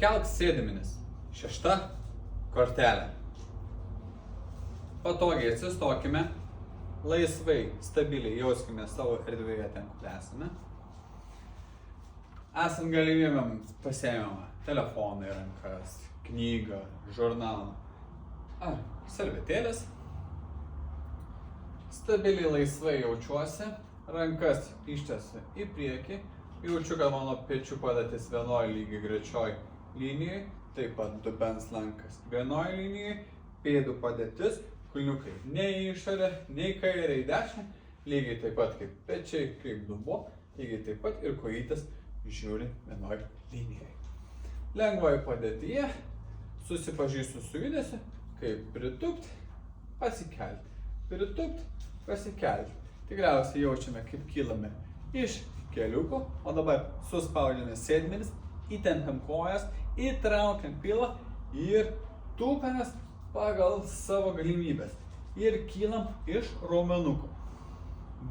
Kelk sėdmenis. 6 kortelė. Patogiai atsistokime. Laisvai, stabiliai jauskime savo erdvėje ten, kur esame. Esant galimybėm pasiėmėme telefoną į rankas, knygą, žurnalą ar servetėlės. Stabiliai laisvai jaučiuosi, rankas ištiesiu į priekį, jaučiu, kad mano pečių padėtis vienoje lygiai grečioj linijai, taip pat dubens lankas vienoje linijai, pėdų padėtis, kulniukai nei į išorę, nei kairę, į dešinę, lygiai taip pat kaip pečiai, kaip dubuo, lygiai taip pat ir kojytės žiūri vienoje linijoje. Lengvoje padėtyje susipažįstu su judesiu, kaip pritūpt, pasikelti, pritūpt, pasikelti. Tikriausiai jaučiame, kaip kylame iš keliuko, o dabar suspaudžiame sėdmenis, įtempiam kojas, įtraukiam pilvą ir tūpėmės pagal savo galimybės. Ir kylam iš raumenuko.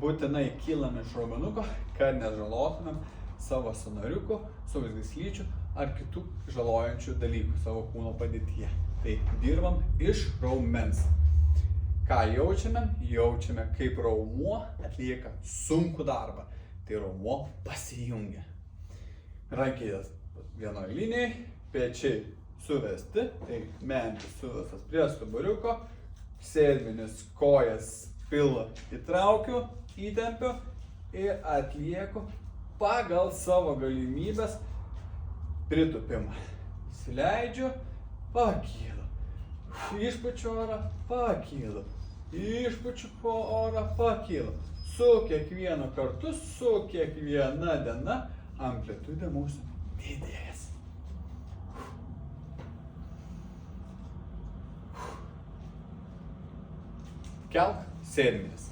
Būtinai kylam iš raumenuko, kad nežalotumėm savo sąnariukų, savo gyslyčių ar kitų žalojančių dalykų savo kūno padėtyje. Tai dirbam iš raumens. Ką jaučiame? Jaučiame, kaip raumuo atlieka sunkų darbą. Tai raumuo pasijungia. Rankytės vienoje linijai, pečiai suvesti, tai mentis suvestas prie stuburiuko, sėdmenis, kojas, pilvą įtraukiu, įtempiu ir atlieku pagal savo galimybės pritūpimą. Įsileidžiu, pakylu, išpučiu orą, pakylu, išpučiu po orą, pakylu. Su kiekvienu kartu, su kiekviena diena amplitudė mūsų didės. Kelk sėdmenis.